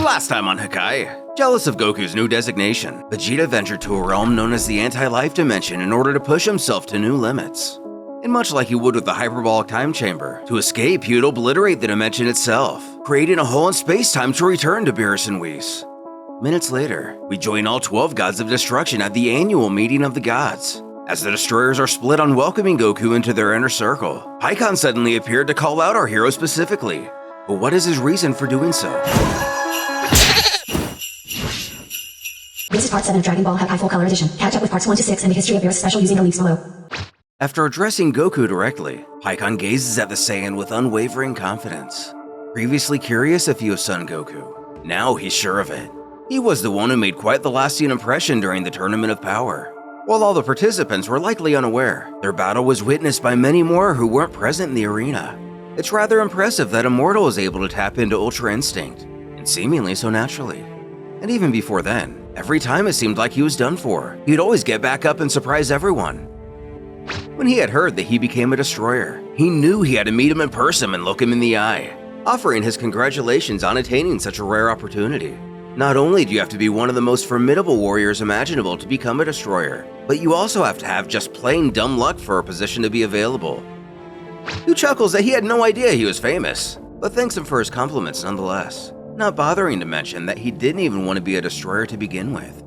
Last time on Hakai, jealous of Goku's new designation, Vegeta ventured to a realm known as the Anti-Life Dimension in order to push himself to new limits. And much like he would with the hyperbolic time chamber, to escape he would obliterate the dimension itself, creating a hole in space-time to return to Beerus and Whis. Minutes later, we join all 12 gods of destruction at the annual meeting of the gods. As the destroyers are split on welcoming Goku into their inner circle, Pikkon suddenly appeared to call out our hero specifically. But what is his reason for doing so? This is part 7 of Dragon Ball Hakai Full Color Edition. Catch up with parts 1 to 6 and the history of Beerus special using the links below. After addressing Goku directly, Pikkon gazes at the Saiyan with unwavering confidence. Previously curious if he was Son Goku, now he's sure of it. He was the one who made quite the lasting impression during the Tournament of Power. While all the participants were likely unaware, their battle was witnessed by many more who weren't present in the arena. It's rather impressive that a mortal is able to tap into Ultra Instinct, and seemingly so naturally. And even before then, every time it seemed like he was done for, he'd always get back up and surprise everyone. When he had heard that he became a destroyer, he knew he had to meet him in person and look him in the eye, offering his congratulations on attaining such a rare opportunity. Not only do you have to be one of the most formidable warriors imaginable to become a destroyer, but you also have to have just plain dumb luck for a position to be available. He chuckles that he had no idea he was famous, but thanks him for his compliments nonetheless, not bothering to mention that he didn't even want to be a destroyer to begin with.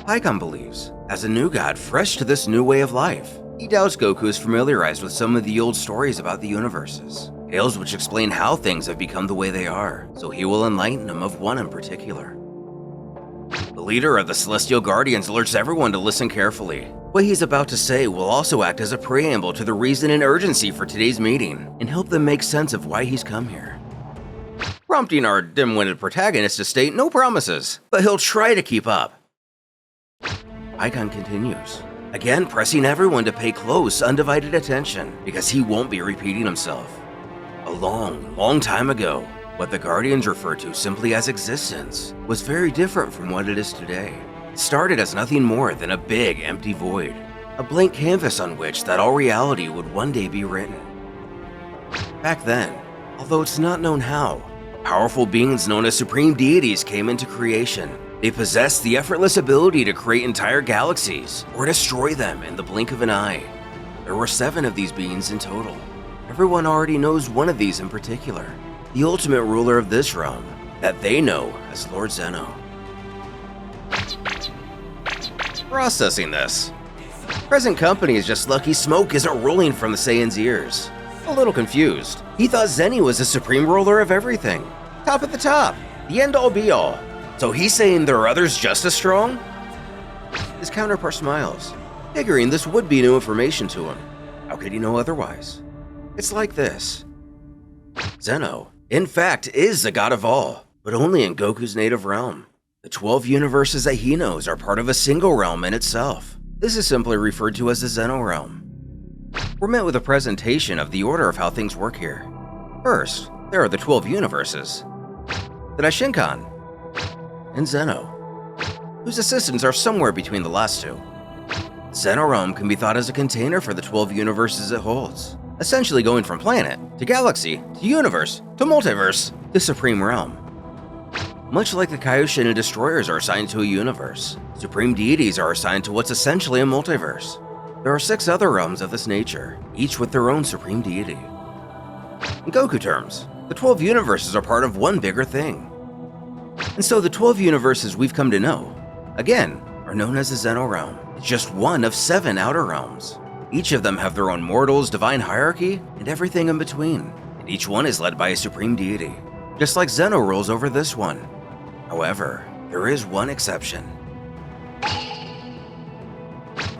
Pikkon believes, as a new god fresh to this new way of life, he doubts Goku is familiarized with some of the old stories about the universes, tales which explain how things have become the way they are, so he will enlighten him of one in particular. The leader of the Celestial Guardians alerts everyone to listen carefully. What he's about to say will also act as a preamble to the reason and urgency for today's meeting, and help them make sense of why he's come here. Prompting our dim-witted protagonist to state no promises, but he'll try to keep up. Pikkon continues, again pressing everyone to pay close, undivided attention, because he won't be repeating himself. A long time ago, what the Guardians refer to simply as existence was very different from what it is today. It started as nothing more than a big, empty void, a blank canvas on which that all reality would one day be written. Back then, although it's not known how, powerful beings known as Supreme Deities came into creation. They possessed the effortless ability to create entire galaxies or destroy them in the blink of an eye. There were 7 of these beings in total. Everyone already knows one of these in particular, the ultimate ruler of this realm, that they know as Lord ZENO. Processing this. Present company is just lucky smoke isn't rolling from the Saiyan's ears. A little confused. He thought Zeni was the supreme ruler of everything. Top at the top, the end-all be-all. So he's saying there are others just as strong? His counterpart smiles, figuring this would be new information to him. How could he know otherwise? It's like this. ZENO, in fact, is the god of all, but only in Goku's native realm. The 12 universes that he knows are part of a single realm in itself. This is simply referred to as the ZENO realm. We're met with a presentation of the order of how things work here. First, there are the 12 universes, the Daishinkan, and ZENO, whose assistants are somewhere between the last two. ZENO realm can be thought as a container for the 12 universes it holds, essentially going from planet to galaxy to universe to multiverse to supreme realm. Much like the Kaioshin and Destroyers are assigned to a universe, Supreme Deities are assigned to what's essentially a multiverse. There are 6 other realms of this nature, each with their own Supreme Deity. In Goku terms, the 12 universes are part of one bigger thing. And so the 12 universes we've come to know, again, are known as the ZENO realm. It's just one of 7 outer realms. Each of them have their own mortals, divine hierarchy, and everything in between. And each one is led by a Supreme Deity, just like ZENO rules over this one. However, there is one exception.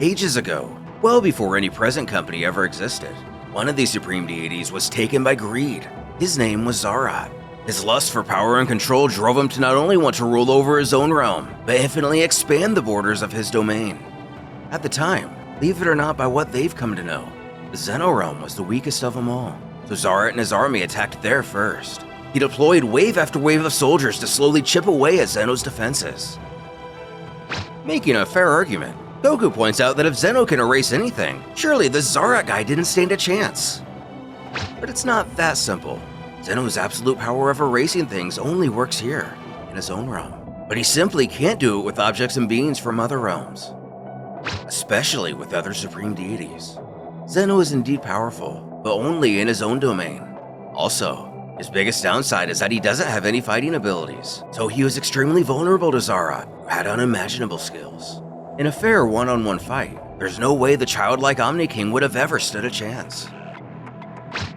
Ages ago, well before any present company ever existed, one of these Supreme Deities was taken by greed. His name was Zarat. His lust for power and control drove him to not only want to rule over his own realm, but infinitely expand the borders of his domain. At the time, believe it or not by what they've come to know, the ZENO realm was the weakest of them all, so Zarat and his army attacked there first. He deployed wave after wave of soldiers to slowly chip away at ZENO's defenses. Making a fair argument, Goku points out that if ZENO can erase anything, surely this Zarat guy didn't stand a chance. But it's not that simple. ZENO's absolute power of erasing things only works here. his own realm, but he simply can't do it with objects and beings from other realms, especially with other supreme deities. ZENO is indeed powerful, but only in his own domain. Also, his biggest downside is that he doesn't have any fighting abilities, so he was extremely vulnerable to Zara, who had unimaginable skills. In a fair one-on-one fight, there's no way the childlike Omni King would have ever stood a chance.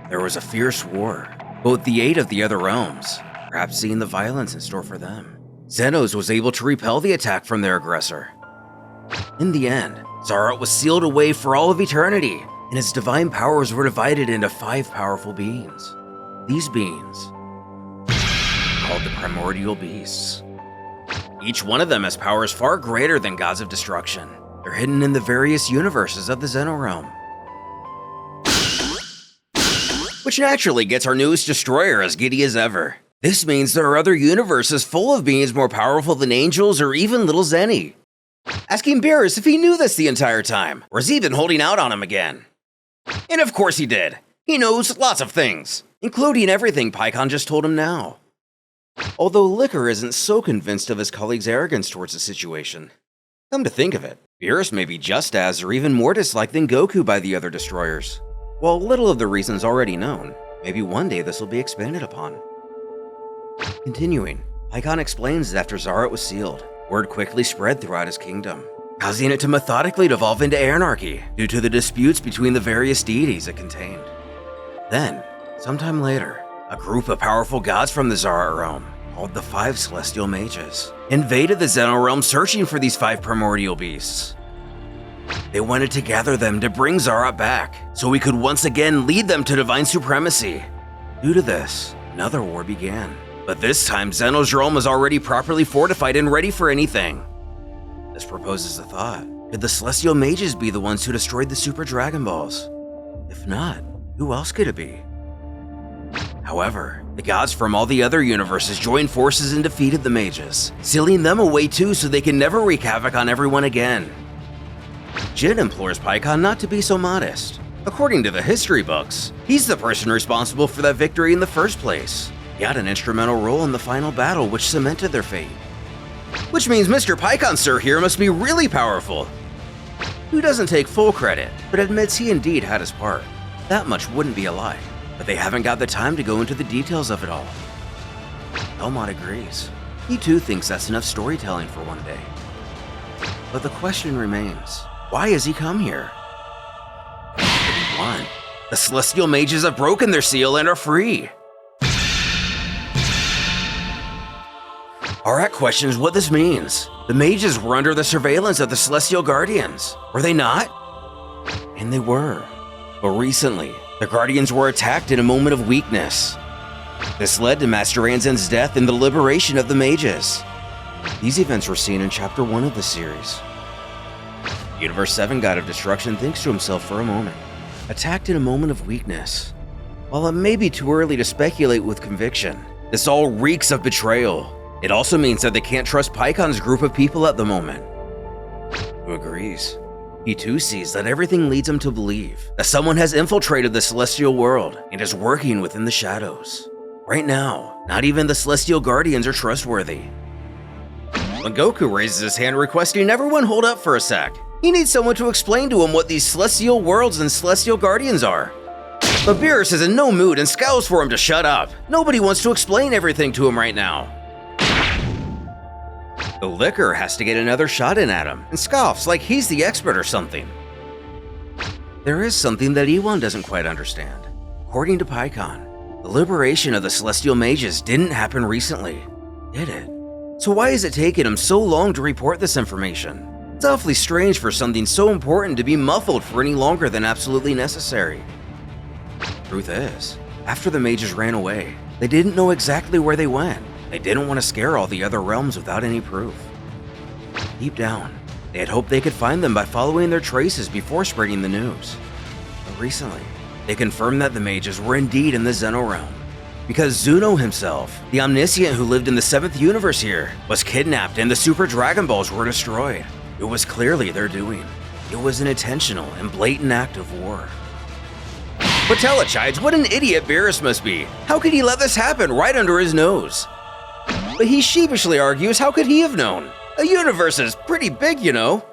There was a fierce war, but with the aid of the other realms, perhaps seeing the violence in store for them, Zenos was able to repel the attack from their aggressor. In the end, Zara was sealed away for all of eternity, and his divine powers were divided into 5 powerful beings. These beings, called the primordial beasts. Each one of them has powers far greater than gods of destruction. They're hidden in the various universes of the ZENO realm, which naturally gets our newest destroyer as giddy as ever. This means there are other universes full of beings more powerful than angels or even little Zeni. Asking Beerus if he knew this the entire time, or is he even holding out on him again? And of course he did. He knows lots of things, including everything Pikkon just told him now. Although Liquor isn't so convinced of his colleague's arrogance towards the situation. Come to think of it, Beerus may be just as or even more disliked than Goku by the other destroyers. While little of the reasons already known, maybe one day this will be expanded upon. Continuing, Pikkon explains that after Zara was sealed, word quickly spread throughout his kingdom, causing it to methodically devolve into anarchy due to the disputes between the various deities it contained. Then, sometime later, a group of powerful gods from the Zara realm, called the 5 Celestial Mages, invaded the ZENO realm searching for these 5 primordial beasts. They wanted to gather them to bring Zara back, so we could once again lead them to divine supremacy. Due to this, another war began. But this time, Zeno's realm was already properly fortified and ready for anything. This proposes a thought. Could the Celestial Mages be the ones who destroyed the Super Dragon Balls? If not, who else could it be? However, the gods from all the other universes joined forces and defeated the Mages, sealing them away too so they can never wreak havoc on everyone again. Jin implores Pikkon not to be so modest. According to the history books, he's the person responsible for that victory in the first place. He had an instrumental role in the final battle which cemented their fate. Which means Mr. Pikkon Sir here must be really powerful. Who doesn't take full credit, but admits he indeed had his part. That much wouldn't be a lie, but they haven't got the time to go into the details of it all. Belmont agrees. He too thinks that's enough storytelling for one day. But the question remains, why has he come here? What did he want? The Celestial Mages have broken their seal and are free. Arak questions what this means. The Mages were under the surveillance of the Celestial Guardians, were they not? And they were. But recently, the Guardians were attacked in a moment of weakness. This led to Master Anzen's death and the liberation of the Mages. These events were seen in Chapter 1 of the series. Universe 7 God of Destruction thinks to himself for a moment. Attacked in a moment of weakness. While it may be too early to speculate with conviction, this all reeks of betrayal. It also means that they can't trust Pikkon's group of people at the moment. Who agrees? He too sees that everything leads him to believe that someone has infiltrated the celestial world and is working within the shadows. Right now, not even the Celestial Guardians are trustworthy. When Goku raises his hand requesting everyone hold up for a sec, he needs someone to explain to him what these celestial worlds and celestial guardians are. But Beerus is in no mood and scowls for him to shut up. Nobody wants to explain everything to him right now. The Liquor has to get another shot in at him and scoffs like he's the expert or something. There is something that Ewan doesn't quite understand. According to Pikkon, the liberation of the Celestial Mages didn't happen recently, did it? So why is it taking him so long to report this information? It's awfully strange for something so important to be muffled for any longer than absolutely necessary. Truth is, after the Mages ran away, they didn't know exactly where they went. They didn't want to scare all the other realms without any proof. Deep down, they had hoped they could find them by following their traces before spreading the news. But recently, they confirmed that the Mages were indeed in the ZENO realm. Because ZENO himself, the Omniscient who lived in the 7th universe here, was kidnapped and the Super Dragon Balls were destroyed. It was clearly their doing. It was an intentional and blatant act of war. But Telechides, what an idiot Beerus must be. How could he let this happen right under his nose? But he sheepishly argues how could he have known? The universe is pretty big, you know.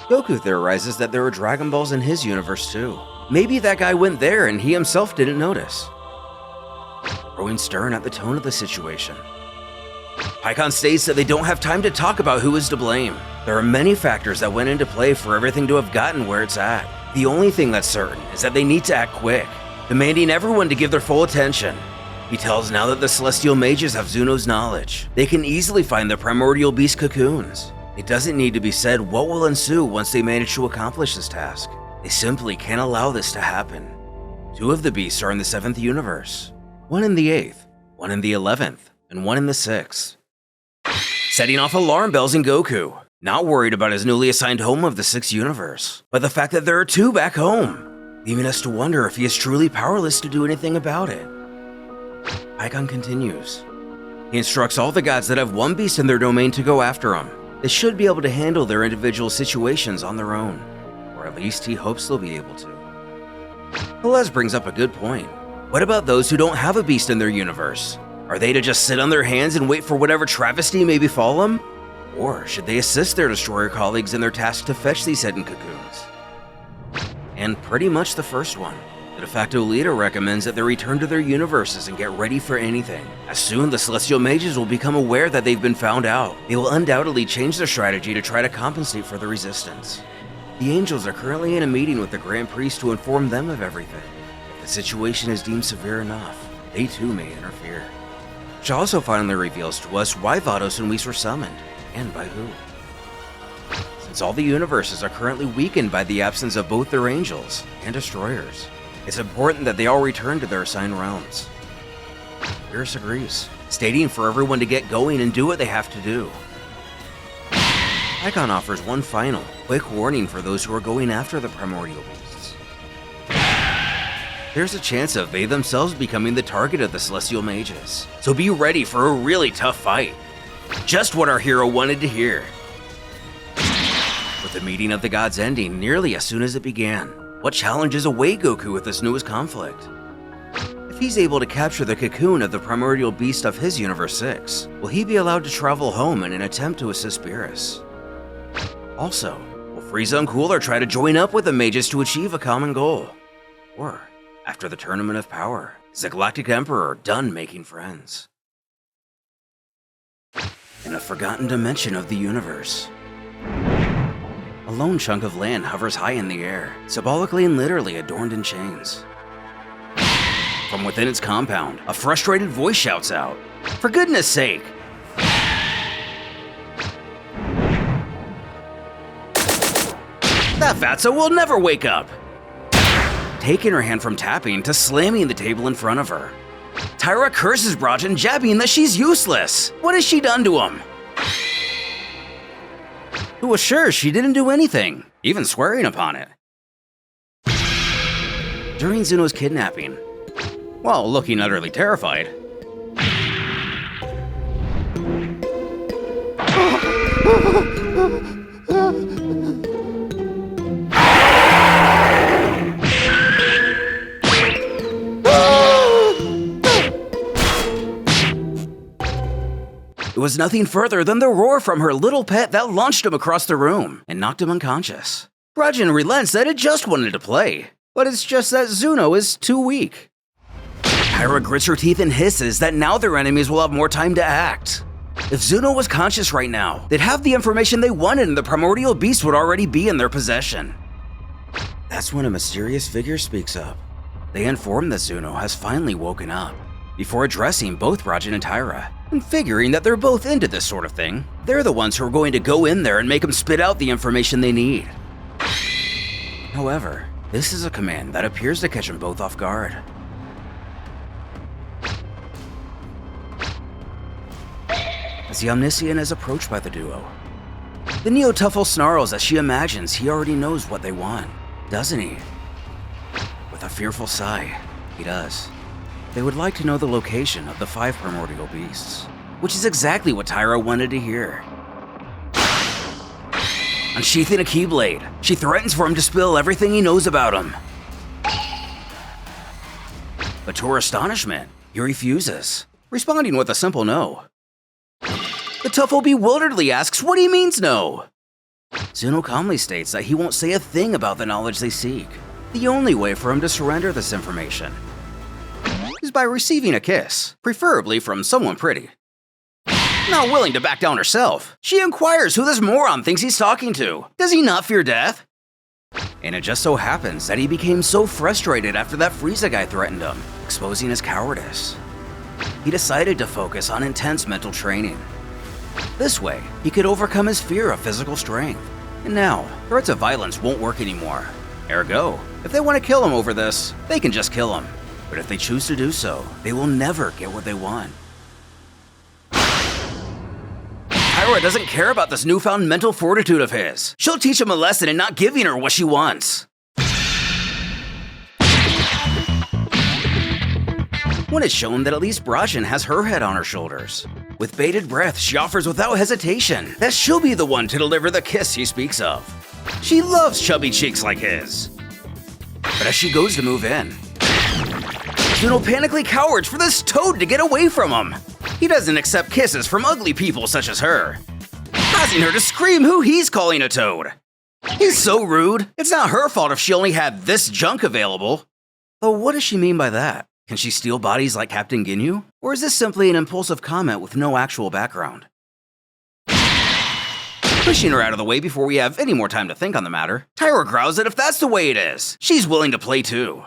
Goku theorizes that there are Dragon Balls in his universe too. Maybe that guy went there and he himself didn't notice. Growing stern at the tone of the situation, Pikkon states that they don't have time to talk about who is to blame. There are many factors that went into play for everything to have gotten where it's at. The only thing that's certain is that they need to act quick, demanding everyone to give their full attention. He tells now that the Celestial Mages have ZENO's knowledge. They can easily find the Primordial Beast cocoons. It doesn't need to be said what will ensue once they manage to accomplish this task. They simply can't allow this to happen. 2 of the beasts are in the 7th universe, 1 in the 8th, 1 in the 11th, and 1 in the 6th. Setting off alarm bells in Goku, not worried about his newly assigned home of the 6th universe, but the fact that there are 2 back home, leaving us to wonder if he is truly powerless to do anything about it. Pikkon continues. He instructs all the gods that have 1 beast in their domain to go after him. They should be able to handle their individual situations on their own, or at least he hopes they'll be able to. Pelez brings up a good point. What about those who don't have a beast in their universe? Are they to just sit on their hands and wait for whatever travesty may befall them? Or should they assist their destroyer colleagues in their task to fetch these hidden cocoons? And pretty much the first one. The de facto leader recommends that they return to their universes and get ready for anything. As soon the Celestial Mages will become aware that they've been found out, they will undoubtedly change their strategy to try to compensate for the resistance. The Angels are currently in a meeting with the Grand Priest to inform them of everything. If the situation is deemed severe enough, they too may interfere. Which also finally reveals to us why Vados and Whis were summoned, and by who. Since all the universes are currently weakened by the absence of both their Angels and Destroyers, it's important that they all return to their assigned realms. Beerus agrees, stating for everyone to get going and do what they have to do. Pikkon offers one final, quick warning for those who are going after the Primordial Beasts. There's a chance of they themselves becoming the target of the Celestial Mages, so be ready for a really tough fight. Just what our hero wanted to hear. With the meeting of the gods ending nearly as soon as it began, what challenges await Goku with this newest conflict? If he's able to capture the cocoon of the Primordial Beast of his Universe 6, will he be allowed to travel home in an attempt to assist Beerus? Also, will Frieza and Cooler try to join up with the Mages to achieve a common goal? Or, after the Tournament of Power, is the Galactic Emperor done making friends? In a forgotten dimension of the universe, a lone chunk of land hovers high in the air, symbolically and literally adorned in chains. From within its compound, a frustrated voice shouts out, "For goodness sake!" That fatso will never wake up! Taking her hand from tapping to slamming the table in front of her, Tyra curses Rajan, jabbing that she's useless. What has she done to him? Who was sure she didn't do anything, even swearing upon it. During ZENO's kidnapping, while looking utterly terrified, it was nothing further than the roar from her little pet that launched him across the room and knocked him unconscious. Rajan relents that it just wanted to play, but it's just that ZENO is too weak. Tyra grits her teeth and hisses that now their enemies will have more time to act. If ZENO was conscious right now, they'd have the information they wanted and the Primordial Beast would already be in their possession. That's when a mysterious figure speaks up. They inform that ZENO has finally woken up, before addressing both Rajan and Tyra, and figuring that they're both into this sort of thing. They're the ones who are going to go in there and make them spit out the information they need. However, this is a command that appears to catch them both off guard. As the Omniscient is approached by the duo, the Neo-Tuffle snarls as she imagines he already knows what they want, doesn't he? With a fearful sigh, he does. They would like to know the location of the 5 Primordial Beasts, which is exactly what Tyra wanted to hear. Unsheathing a Keyblade, she threatens for him to spill everything he knows about him. But to her astonishment, he refuses. responding with a simple no. The Tuffle bewilderedly asks what he means no. ZENO calmly states that he won't say a thing about the knowledge they seek. The only way for him to surrender this information is by receiving a kiss, preferably from someone pretty. Not willing to back down herself, she inquires who this moron thinks he's talking to. Does he not fear death? And it just so happens that he became so frustrated after that Frieza guy threatened him, exposing his cowardice. He decided to focus on intense mental training. This way, he could overcome his fear of physical strength. And now, threats of violence won't work anymore. Ergo, if they want to kill him over this, they can just kill him. But if they choose to do so, they will never get what they want. Tyra doesn't care about this newfound mental fortitude of his. She'll teach him a lesson in not giving her what she wants. When it's shown that at least Brajin has her head on her shoulders. With bated breath, she offers without hesitation that she'll be the one to deliver the kiss he speaks of. She loves chubby cheeks like his. But as she goes to move in, ZENO panically cowers for this toad to get away from him. He doesn't accept kisses from ugly people such as her, causing her to scream who he's calling a toad. He's so rude. It's not her fault if she only had this junk available. Though what does she mean by that? Can she steal bodies like Captain Ginyu? Or is this simply an impulsive comment with no actual background? Pushing her out of the way before we have any more time to think on the matter, Tyra growls that if that's the way it is, she's willing to play too.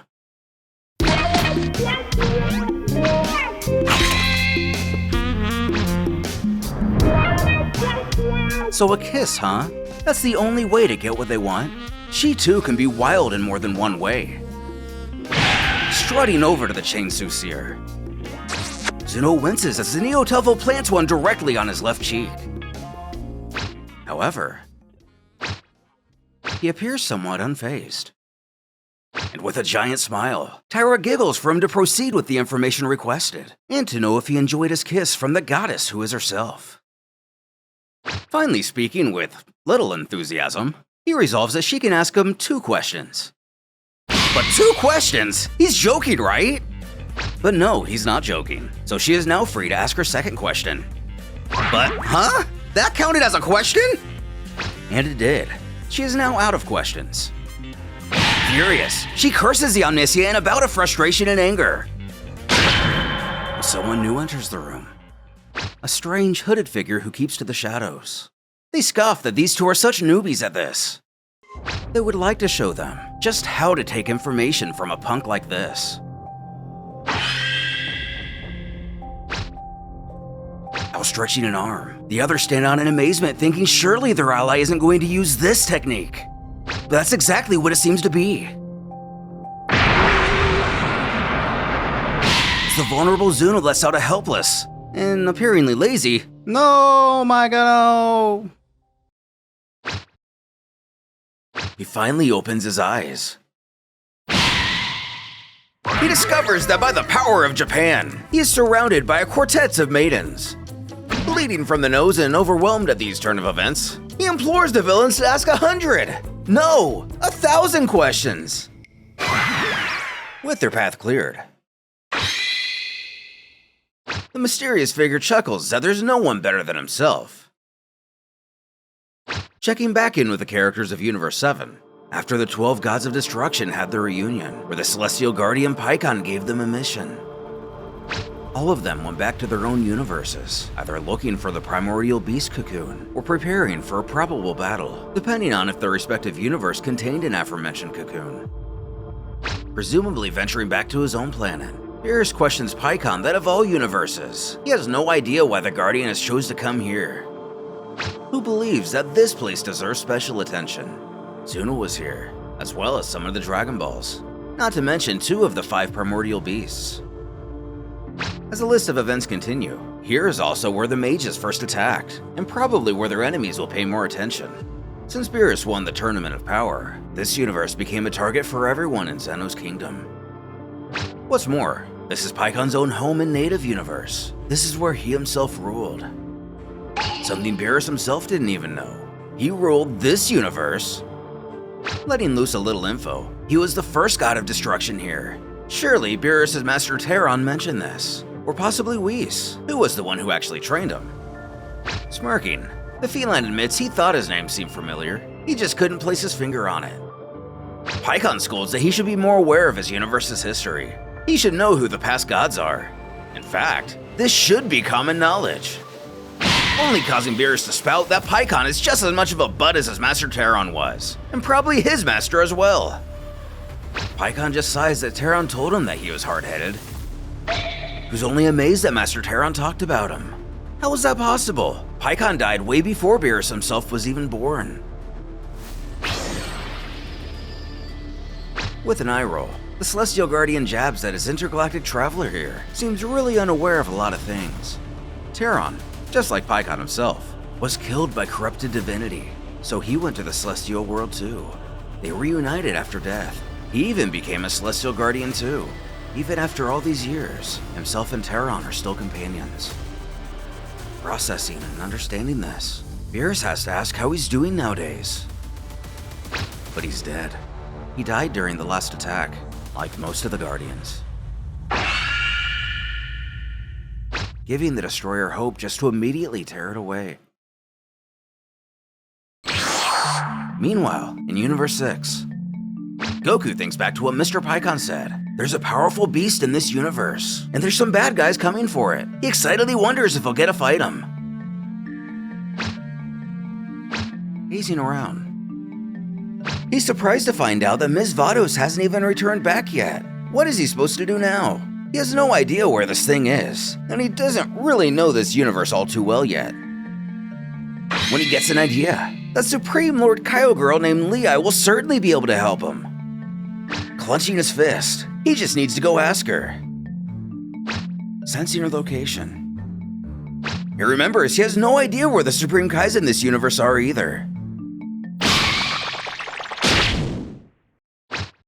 So a kiss, huh? That's the only way to get what they want? She too can be wild in more than one way. Strutting over to the chainsaw seer, ZENO winces as the Neo-Tuffle plants one directly on his left cheek. However, he appears somewhat unfazed. And with a giant smile, Tyra giggles for him to proceed with the information requested, and to know if he enjoyed his kiss from the goddess who is herself. Finally speaking with little enthusiasm, he resolves that she can ask him 2 questions. But 2 questions? He's joking, right? But no, he's not joking, so she is now free to ask her second question. But, huh? That counted as a question? And it did. She is now out of questions. Furious, she curses the Omniscient in a bout of frustration and anger. Someone new enters the room. A strange, hooded figure who keeps to the shadows. They scoff that these two are such newbies at this. They would like to show them just how to take information from a punk like this. Outstretching an arm, the others stand on in amazement, thinking surely their ally isn't going to use this technique. But that's exactly what it seems to be. As the vulnerable ZENO lets out a helpless and appearingly lazy, "No, my God, no." He finally opens his eyes. He discovers that by the power of Japan, he is surrounded by a quartet of maidens. Bleeding from the nose and overwhelmed at these turn of events, he implores the villains to ask 100, no, 1,000 questions. With their path cleared, the mysterious figure chuckles that there's no one better than himself. Checking back in with the characters of Universe 7, after the 12 Gods of Destruction had their reunion, where the Celestial Guardian Pikkon gave them a mission. All of them went back to their own universes, either looking for the primordial beast cocoon or preparing for a probable battle, depending on if their respective universe contained an aforementioned cocoon. Presumably venturing back to his own planet, Beerus questions Pikkon that of all universes, he has no idea why the Guardian has chose to come here. Who believes that this place deserves special attention? ZENO was here, as well as some of the Dragon Balls, not to mention 2 of the 5 primordial beasts. As the list of events continue, here is also where the mages first attacked, and probably where their enemies will pay more attention. Since Beerus won the Tournament of Power, this universe became a target for everyone in Zeno's kingdom. What's more, this is Pikkon's own home and native universe. This is where he himself ruled. Something Beerus himself didn't even know. He ruled this universe. Letting loose a little info, he was the first god of destruction here. Surely Beerus' master Terran mentioned this. Or possibly Whis, who was the one who actually trained him. Smirking, the feline admits he thought his name seemed familiar. He just couldn't place his finger on it. Pikkon scolds that he should be more aware of his universe's history. He should know who the past gods are. In fact, this should be common knowledge. Only causing Beerus to spout that Pikkon is just as much of a butt as his master Terran was, and probably his master as well. Pikkon just sighs that Terran told him that he was hard-headed. Who's only amazed that Master Terran talked about him. How was that possible? Pikkon died way before Beerus himself was even born. With an eye roll, the Celestial Guardian jabs that his intergalactic traveler here seems really unaware of a lot of things. Terran, just like Pikkon himself, was killed by corrupted divinity, so he went to the Celestial world too. They reunited after death. He even became a Celestial Guardian too. Even after all these years, himself and Terran are still companions. Processing and understanding this, Beerus has to ask how he's doing nowadays. But he's dead. He died during the last attack, like most of the Guardians. Giving the Destroyer hope just to immediately tear it away. Meanwhile, in Universe 6, Goku thinks back to what Mr. Pikkon said. There's a powerful beast in this universe, and there's some bad guys coming for it. He excitedly wonders if he'll get to fight him. Gazing around, he's surprised to find out that Ms. Vados hasn't even returned back yet. What is he supposed to do now? He has no idea where this thing is, and he doesn't really know this universe all too well yet. When he gets an idea, that Supreme Lord Kaio girl named Lei will certainly be able to help him. Clenching his fist, he just needs to go ask her. Sensing her location, he remembers he has no idea where the Supreme Kais in this universe are either.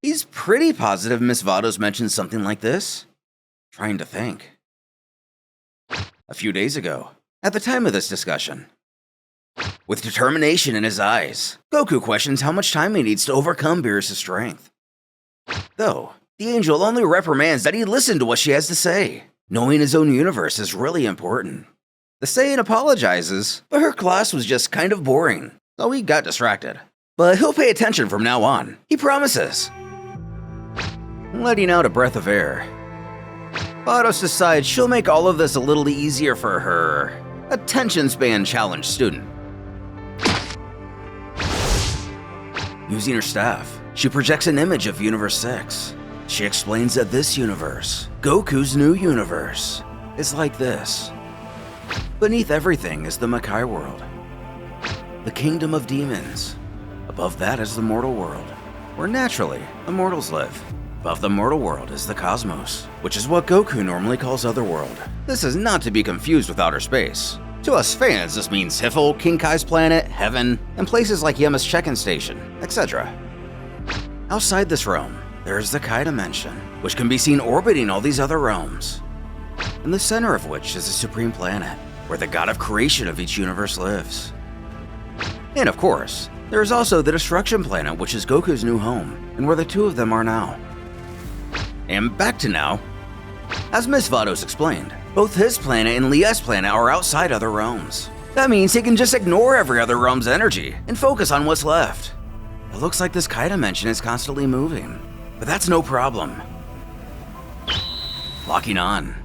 He's pretty positive Miss Vados mentioned something like this. Trying to think. A few days ago, at the time of this discussion, with determination in his eyes, Goku questions how much time he needs to overcome Beerus' strength. Though, the angel only reprimands that he listened to what she has to say. Knowing his own universe is really important. The Saiyan apologizes, but her class was just kind of boring, so he got distracted. But he'll pay attention from now on, he promises. Letting out a breath of air, Vados decides she'll make all of this a little easier for her attention span challenged student. Using her staff, she projects an image of Universe 6. She explains that this universe, Goku's new universe, is like this. Beneath everything is the Makai world, the kingdom of demons. Above that is the mortal world, where naturally the mortals live. Above the mortal world is the cosmos, which is what Goku normally calls Otherworld. This is not to be confused with outer space. To us fans, this means Hiffle, King Kai's planet, heaven, and places like Yama's check-in station, etc. Outside this realm, there is the Kai dimension, which can be seen orbiting all these other realms, in the center of which is the supreme planet, where the god of creation of each universe lives. And of course, there is also the destruction planet, which is Goku's new home, and where the two of them are now. And back to now. As Miss Vados explained, both his planet and Leia's planet are outside other realms. That means he can just ignore every other realm's energy and focus on what's left. It looks like this Kai dimension is constantly moving, but that's no problem. Locking on.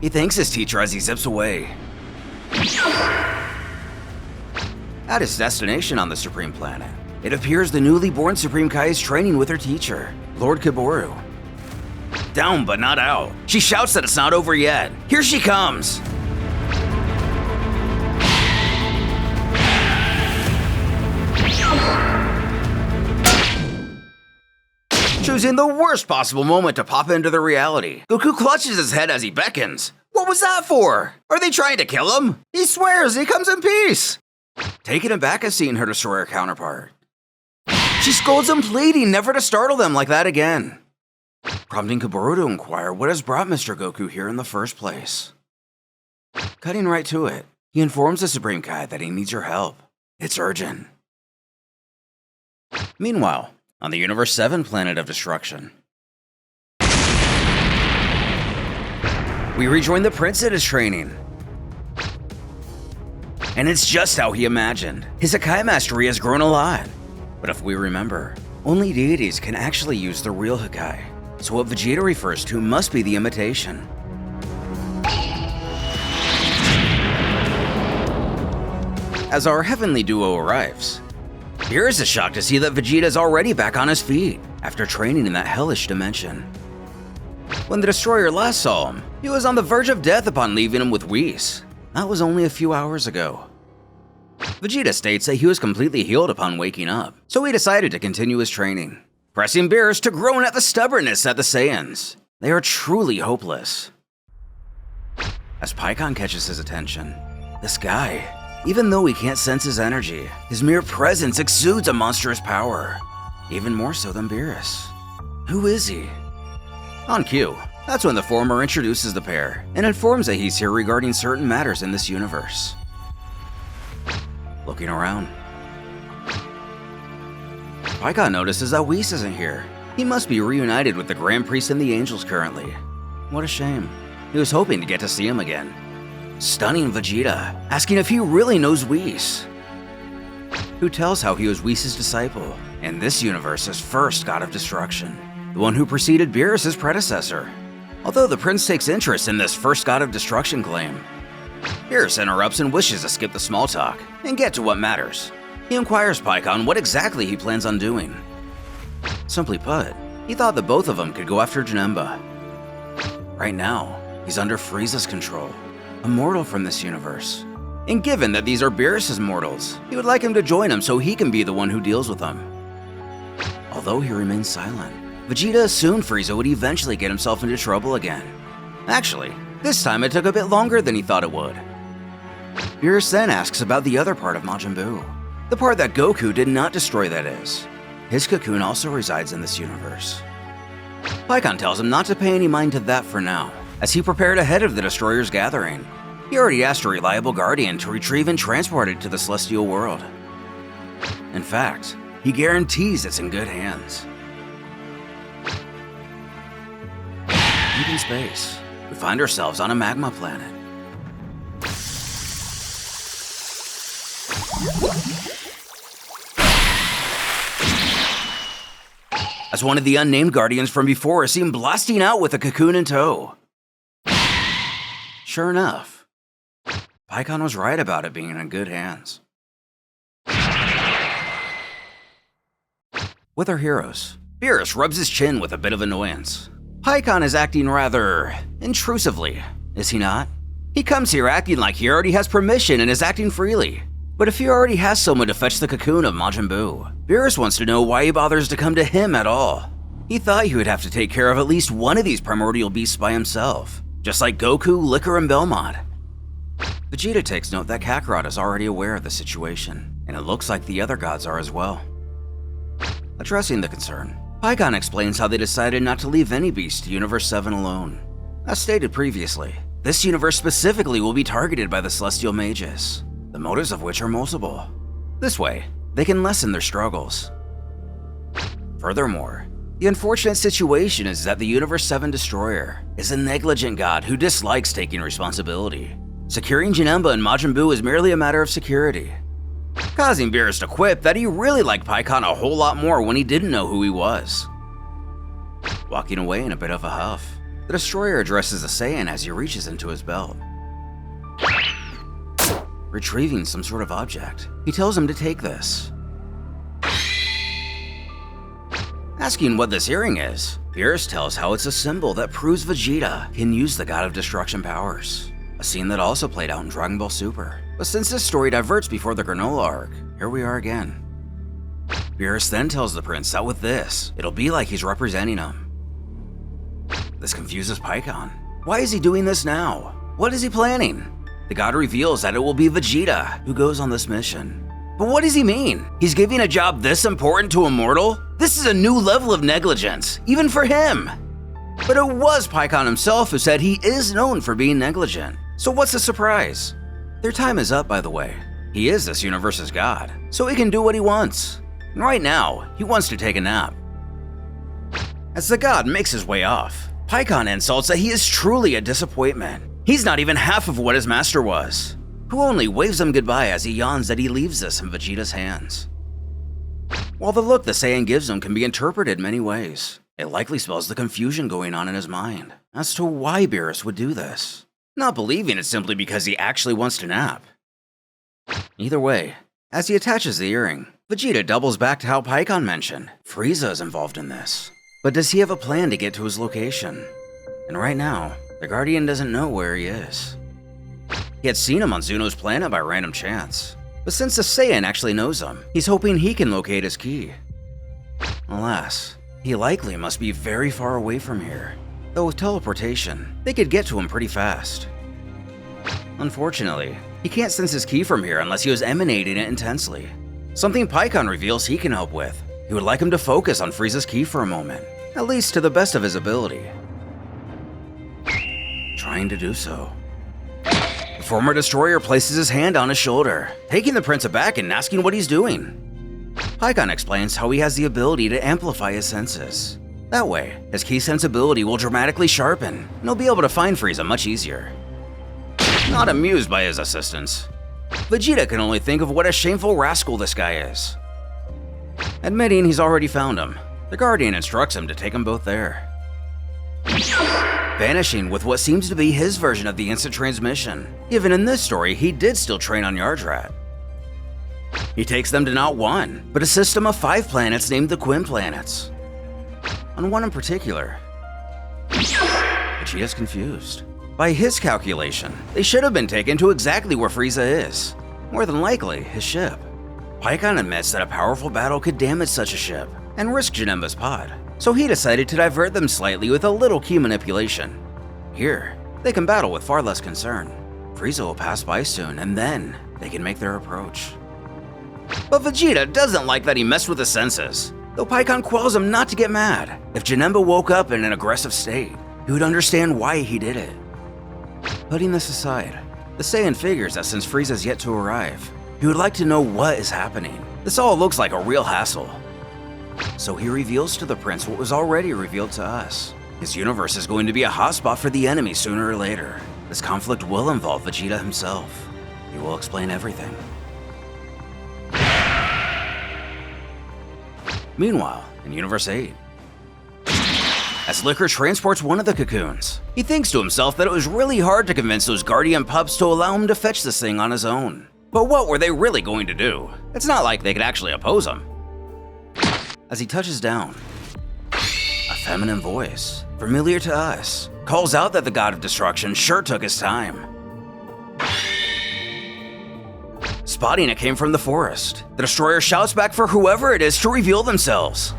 He thanks his teacher as he zips away. At his destination on the Supreme Planet, it appears the newly born Supreme Kai is training with her teacher, Lord Kiboru. Down but not out. She shouts that it's not over yet. Here she comes! Choosing the worst possible moment to pop into the reality, Goku clutches his head as he beckons. What was that for? Are they trying to kill him? He swears he comes in peace. Taken aback at seeing her destroyer counterpart, she scolds him, pleading never to startle them like that again, prompting Kiboru to inquire what has brought Mr. Goku here in the first place. Cutting right to it, he informs the Supreme Kai that he needs her help. It's urgent. Meanwhile, on the Universe 7 planet of destruction, We rejoin the prince at his training. And it's just how he imagined. His Hakai mastery has grown a lot. But if we remember, only deities can actually use the real Hakai. So what Vegeta refers to must be the imitation. As our heavenly duo arrives, Beerus is shocked to see that Vegeta is already back on his feet after training in that hellish dimension. When the Destroyer last saw him, he was on the verge of death upon leaving him with Whis. That was only a few hours ago. Vegeta states that he was completely healed upon waking up, so he decided to continue his training, pressing Beerus to groan at the stubbornness at the Saiyans. They are truly hopeless. As Pikkon catches his attention, this guy, even though he can't sense his energy, his mere presence exudes a monstrous power, even more so than Beerus. Who is he? On cue, that's when the former introduces the pair and informs that he's here regarding certain matters in this universe. Looking around, Pikkon notices that Whis isn't here. He must be reunited with the Grand Priest and the Angels currently. What a shame. He was hoping to get to see him again. Stunning Vegeta, asking if he really knows Whis, who tells how he was Whis' disciple, and this universe's first god of destruction, the one who preceded Beerus' predecessor. Although the prince takes interest in this first god of destruction claim, Beerus interrupts and wishes to skip the small talk and get to what matters. He inquires Pikkon what exactly he plans on doing. Simply put, he thought that both of them could go after Janemba. Right now, he's under Frieza's control, a mortal from this universe. And given that these are Beerus' mortals, he would like him to join him so he can be the one who deals with them. Although he remains silent, Vegeta assumed Frieza would eventually get himself into trouble again. Actually, this time it took a bit longer than he thought it would. Beerus then asks about the other part of Majin Buu, the part that Goku did not destroy, that is. His cocoon also resides in this universe. Pikkon tells him not to pay any mind to that for now, as he prepared ahead of the Destroyer's gathering. He already asked a reliable guardian to retrieve and transport it to the Celestial World. In fact, he guarantees it's in good hands. Deep in space, we find ourselves on a magma planet. As one of the unnamed guardians from before is seen blasting out with a cocoon in tow. Sure enough, Pikkon was right about it being in good hands. With our heroes, Beerus rubs his chin with a bit of annoyance. Pikkon is acting rather intrusively, is he not? He comes here acting like he already has permission and is acting freely. But if he already has someone to fetch the cocoon of Majin Buu, Beerus wants to know why he bothers to come to him at all. He thought he would have to take care of at least one of these primordial beasts by himself, just like Goku, Liquor, and Belmont. Vegeta takes note that Kakarot is already aware of the situation, and it looks like the other gods are as well. Addressing the concern, Pikkon explains how they decided not to leave any beast to Universe 7 alone. As stated previously, this universe specifically will be targeted by the Celestial Mages, the motives of which are multiple. This way, they can lessen their struggles. Furthermore, the unfortunate situation is that the Universe 7 Destroyer is a negligent god who dislikes taking responsibility. Securing Janemba and Majin Buu is merely a matter of security, causing Beerus to quip that he really liked Pikkon a whole lot more when he didn't know who he was. Walking away in a bit of a huff, the Destroyer addresses the Saiyan as he reaches into his belt. Retrieving some sort of object, he tells him to take this. Asking what this earring is, Beerus tells how it's a symbol that proves Vegeta can use the God of Destruction powers, a scene that also played out in Dragon Ball Super. But since this story diverts before the Granola arc, here we are again. Beerus then tells the prince that with this, it'll be like he's representing him. This confuses Pikkon. Why is he doing this now? What is he planning? The god reveals that it will be Vegeta who goes on this mission. But what does he mean? He's giving a job this important to a mortal? This is a new level of negligence, even for him. But it was Pikkon himself who said he is known for being negligent. So what's the surprise? Their time is up, by the way. He is this universe's god, so he can do what he wants. And right now, he wants to take a nap. As the god makes his way off, Pikkon insults that he is truly a disappointment. He's not even half of what his master was, who only waves him goodbye as he yawns that he leaves this in Vegeta's hands. While the look the Saiyan gives him can be interpreted many ways, it likely spells the confusion going on in his mind as to why Beerus would do this, not believing it simply because he actually wants to nap. Either way, as he attaches the earring, Vegeta doubles back to how Pikkon mentioned Frieza is involved in this. But does he have a plan to get to his location? And right now, the Guardian doesn't know where he is. He had seen him on Zeno's planet by random chance, but since the Saiyan actually knows him, he's hoping he can locate his key. Alas, he likely must be very far away from here, though with teleportation, they could get to him pretty fast. Unfortunately, he can't sense his key from here unless he was emanating it intensely, something Pikkon reveals he can help with. He would like him to focus on Frieza's key for a moment, at least to the best of his ability. Trying to do so. The former destroyer places his hand on his shoulder, taking the prince aback and asking what he's doing. Pikkon explains how he has the ability to amplify his senses. That way, his key sensibility will dramatically sharpen, and he'll be able to find Frieza much easier. Not amused by his assistance, Vegeta can only think of what a shameful rascal this guy is. Admitting he's already found him, the Guardian instructs him to take them both there. Vanishing with what seems to be his version of the instant transmission, given in this story he did still train on Yardrat. He takes them to not one, but a system of 5 planets named the Quinn Planets. On one in particular, Vegeta's confused. By his calculation, they should have been taken to exactly where Frieza is, more than likely his ship. Pikkon admits that a powerful battle could damage such a ship and risk Janemba's pod, so he decided to divert them slightly with a little key manipulation. Here, they can battle with far less concern. Frieza will pass by soon, and then they can make their approach. But Vegeta doesn't like that he messed with his senses, though Pikkon quells him not to get mad. If Janemba woke up in an aggressive state, he would understand why he did it. Putting this aside, the Saiyan figures that since Frieza's yet to arrive, he would like to know what is happening. This all looks like a real hassle. So he reveals to the prince what was already revealed to us. His universe is going to be a hotspot for the enemy sooner or later. This conflict will involve Vegeta himself. He will explain everything. Meanwhile, in Universe 8, as Liquor transports one of the cocoons, he thinks to himself that it was really hard to convince those Guardian pups to allow him to fetch this thing on his own. But what were they really going to do? It's not like they could actually oppose him. As he touches down, a feminine voice, familiar to us, calls out that the god of destruction sure took his time. Spotting it came from the forest, the destroyer shouts back for whoever it is to reveal themselves.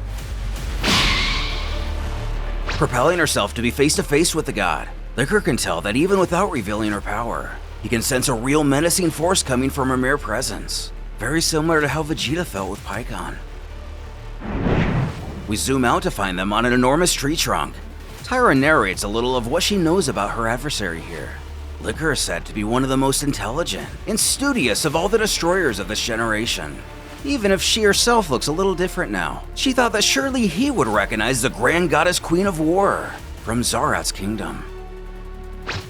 Propelling herself to be face to face with the god, Liquor can tell that even without revealing her power, he can sense a real menacing force coming from her mere presence, very similar to how Vegeta felt with Pikkon. We zoom out to find them on an enormous tree trunk. Tyra narrates a little of what she knows about her adversary here. Liquor is said to be one of the most intelligent and studious of all the destroyers of this generation. Even if she herself looks a little different now, she thought that surely he would recognize the Grand Goddess Queen of War from Zarat's kingdom.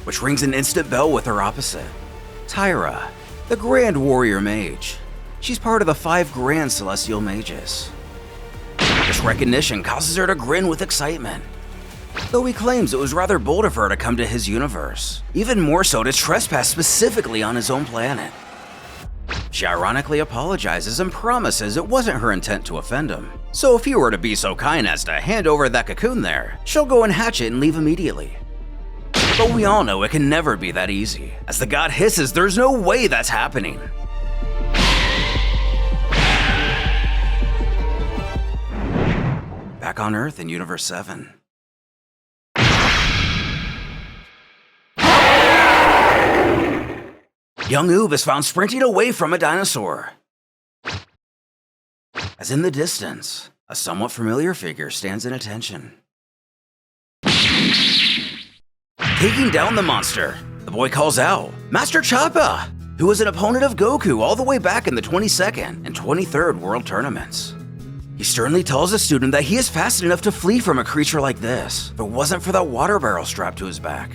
Which rings an instant bell with her opposite, Tyra, the Grand Warrior Mage. She's part of the 5 Grand Celestial Mages. This recognition causes her to grin with excitement, though he claims it was rather bold of her to come to his universe, even more so to trespass specifically on his own planet. She ironically apologizes and promises it wasn't her intent to offend him, so if he were to be so kind as to hand over that cocoon there, she'll go and hatch it and leave immediately. But we all know it can never be that easy. As the god hisses, there's no way that's happening. Back on Earth in Universe 7. Young Oob is found sprinting away from a dinosaur. As in the distance, a somewhat familiar figure stands in attention. Taking down the monster, the boy calls out, Master Chappa, who was an opponent of Goku all the way back in the 22nd and 23rd World Tournaments. He sternly tells the student that he is fast enough to flee from a creature like this if it wasn't for that water barrel strapped to his back.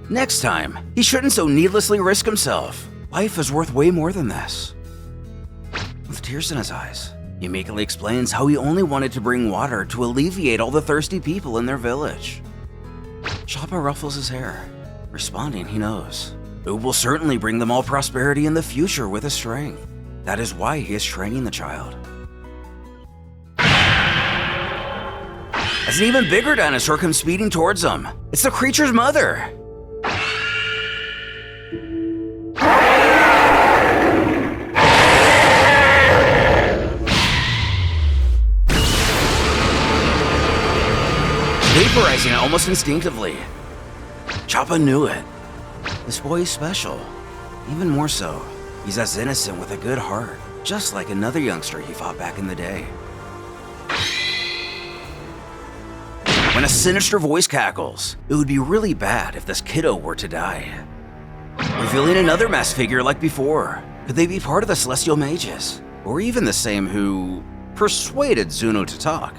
Next time, he shouldn't so needlessly risk himself. Life is worth way more than this. With tears in his eyes, he meekly explains how he only wanted to bring water to alleviate all the thirsty people in their village. Choppa ruffles his hair, responding he knows it will certainly bring them all prosperity in the future with his strength. That is why he is training the child. As an even bigger dinosaur comes speeding towards him, it's the creature's mother. Vaporizing it almost instinctively. Choppa knew it. This boy is special. Even more so, he's as innocent with a good heart, just like another youngster he fought back in the day. When a sinister voice cackles, it would be really bad if this kiddo were to die. Revealing another masked figure like before. Could they be part of the Celestial Mages? Or even the same who persuaded ZENO to talk?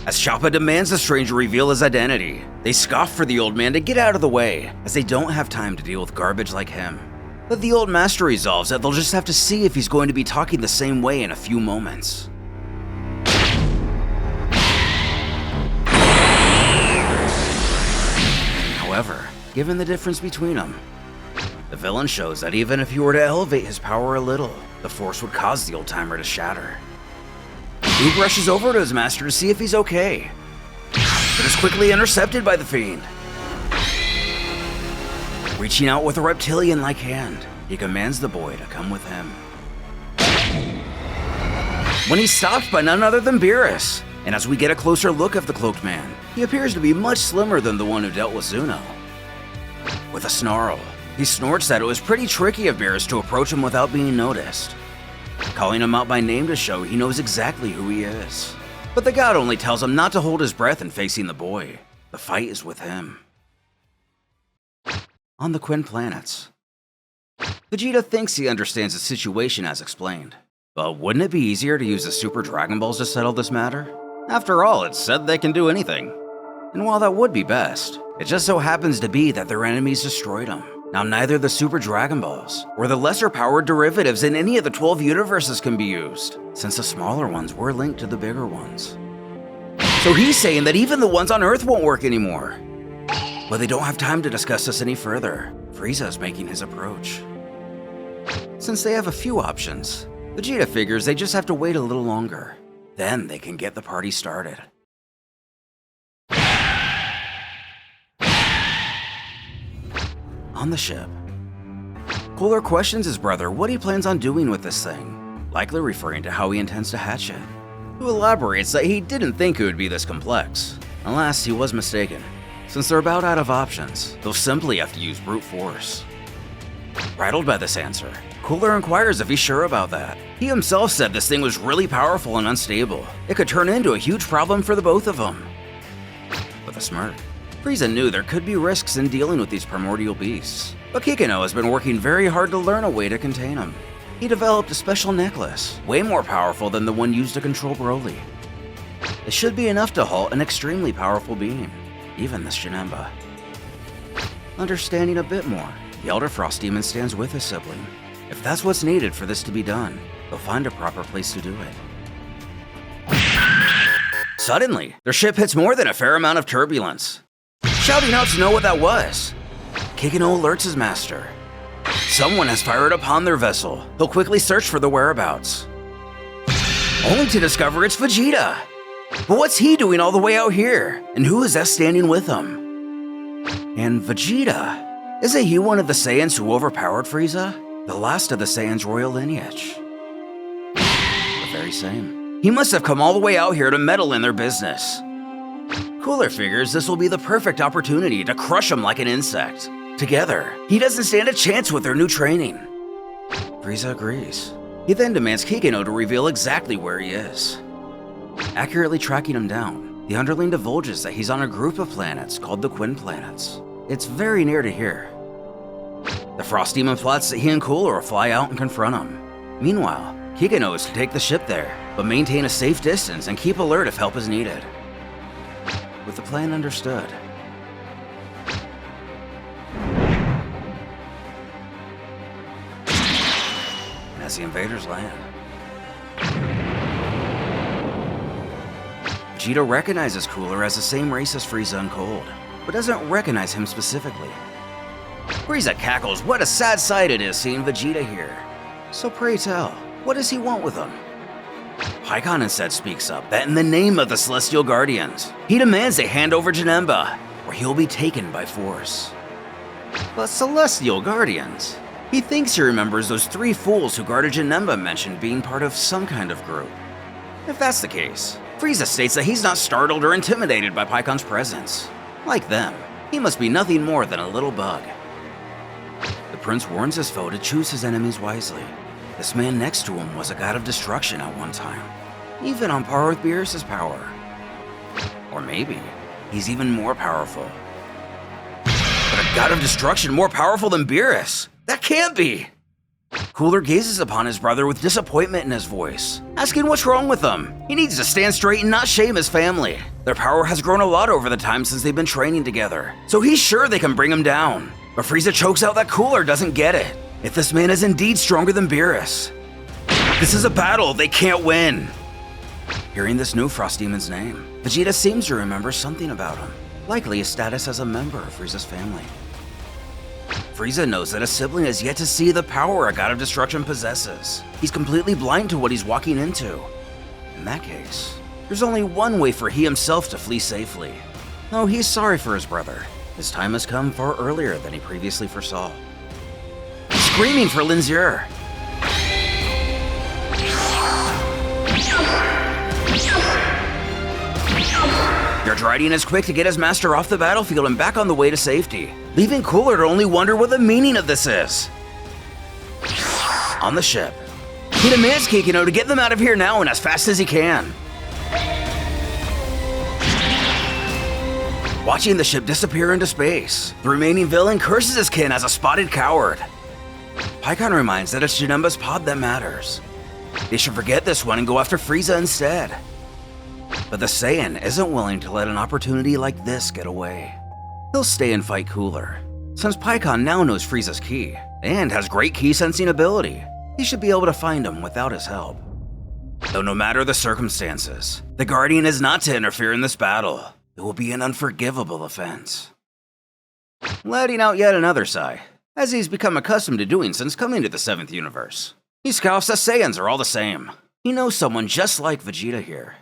As Choppa demands the stranger reveal his identity, they scoff for the old man to get out of the way, as they don't have time to deal with garbage like him. But the old master resolves that they'll just have to see if he's going to be talking the same way in a few moments. However, given the difference between them, the villain shows that even if he were to elevate his power a little, the force would cause the old-timer to shatter. Luke rushes over to his master to see if he's okay, but is quickly intercepted by the fiend. Reaching out with a reptilian-like hand, he commands the boy to come with him. When he's stopped by none other than Beerus, and as we get a closer look of the cloaked man, he appears to be much slimmer than the one who dealt with ZENO. With a snarl, he snorts that it was pretty tricky of Beerus to approach him without being noticed, calling him out by name to show he knows exactly who he is. But the god only tells him not to hold his breath in facing the boy. The fight is with him. On the Quinn planets, Vegeta thinks he understands the situation as explained. But wouldn't it be easier to use the Super Dragon Balls to settle this matter? After all, it's said they can do anything. And while that would be best, it just so happens to be that their enemies destroyed them. Now neither the Super Dragon Balls or the lesser powered derivatives in any of the 12 universes can be used, since the smaller ones were linked to the bigger ones. So he's saying that even the ones on Earth won't work anymore. But they don't have time to discuss this any further. Frieza is making his approach. Since they have a few options, Vegeta figures they just have to wait a little longer. Then they can get the party started. On the ship, Cooler questions his brother what he plans on doing with this thing, likely referring to how he intends to hatch it. Who elaborates that he didn't think it would be this complex. Alas, he was mistaken. Since they're about out of options, they'll simply have to use brute force. Rattled by this answer, Cooler inquires if he's sure about that. He himself said this thing was really powerful and unstable. It could turn into a huge problem for the both of them. With a smirk, Frieza knew there could be risks in dealing with these primordial beasts, but Pikkon has been working very hard to learn a way to contain them. He developed a special necklace, way more powerful than the one used to control Broly. It should be enough to halt an extremely powerful being, even this Shinemba. Understanding a bit more, the Elder Frost Demon stands with his sibling. If that's what's needed for this to be done, they'll find a proper place to do it. Suddenly, their ship hits more than a fair amount of turbulence. Shouting out to know what that was, Pikkon alerts his master. Someone has fired upon their vessel. He'll quickly search for the whereabouts, only to discover it's Vegeta. But what's he doing all the way out here? And who is that standing with him? And Vegeta, isn't he one of the Saiyans who overpowered Frieza? The last of the Saiyans' royal lineage. The very same. He must have come all the way out here to meddle in their business. Cooler figures this will be the perfect opportunity to crush him like an insect. Together, he doesn't stand a chance with their new training. Frieza agrees. He then demands Pikkon to reveal exactly where he is. Accurately tracking him down, the underling divulges that he's on a group of planets called the Quinn Planets. It's very near to here. The Frost Demon plots that he and Cooler will fly out and confront him. Meanwhile, Kika knows to take the ship there, but maintain a safe distance and keep alert if help is needed. With the plan understood. And as the invaders land, Vegeta recognizes Cooler as the same race as Frieza and Cold, but doesn't recognize him specifically. Frieza cackles, what a sad sight it is seeing Vegeta here. So pray tell, what does he want with him? Pikkon instead speaks up that in the name of the Celestial Guardians, he demands they hand over Janemba, or he'll be taken by force. But Celestial Guardians? He thinks he remembers those 3 fools who guarded Janemba mentioned being part of some kind of group. If that's the case, Frieza states that he's not startled or intimidated by Pikkon's presence. Like them, he must be nothing more than a little bug. The prince warns his foe to choose his enemies wisely. This man next to him was a god of destruction at one time, even on par with Beerus' power. Or maybe he's even more powerful. But a god of destruction more powerful than Beerus? That can't be! Cooler gazes upon his brother with disappointment in his voice, asking what's wrong with him. He needs to stand straight and not shame his family. Their power has grown a lot over the time since they've been training together, so he's sure they can bring him down. But Frieza chokes out that Cooler doesn't get it. If this man is indeed stronger than Beerus, this is a battle they can't win. Hearing this new Frost Demon's name, Vegeta seems to remember something about him, likely his status as a member of Frieza's family. Frieza knows that a sibling has yet to see the power a god of destruction possesses. He's completely blind to what he's walking into. In that case, there's only one way for he himself to flee safely. Though he's sorry for his brother, his time has come far earlier than he previously foresaw. He's screaming for Linzier. Yardrathian is quick to get his master off the battlefield and back on the way to safety, leaving Cooler to only wonder what the meaning of this is. On the ship, he demands Kikino to get them out of here now and as fast as he can. Watching the ship disappear into space, the remaining villain curses his kin as a spotted coward. Pikkon reminds that it's Janemba's pod that matters. They should forget this one and go after Frieza instead. But the Saiyan isn't willing to let an opportunity like this get away. He'll stay and fight Cooler. Since Pikkon now knows Frieza's ki, and has great ki sensing ability, he should be able to find him without his help. Though no matter the circumstances, the Guardian is not to interfere in this battle. It will be an unforgivable offense. Letting out yet another sigh, as he's become accustomed to doing since coming to the 7th universe. He scoffs that Saiyans are all the same. He knows someone just like Vegeta here.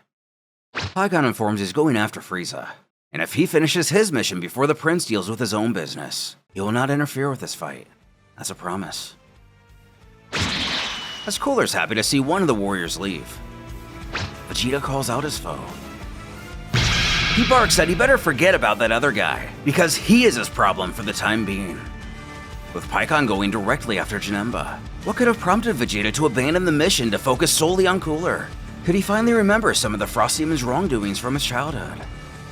Pikkon informs he's going after Frieza, and if he finishes his mission before the prince deals with his own business, he will not interfere with this fight. That's a promise. As Cooler's happy to see one of the warriors leave, Vegeta calls out his foe. He barks that he better forget about that other guy, because he is his problem for the time being. With Pikkon going directly after Janemba, what could have prompted Vegeta to abandon the mission to focus solely on Cooler? Could he finally remember some of the Frost Demon's wrongdoings from his childhood?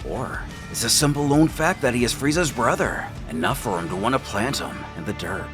Or is the simple lone fact that he is Frieza's brother enough for him to want to plant him in the dirt?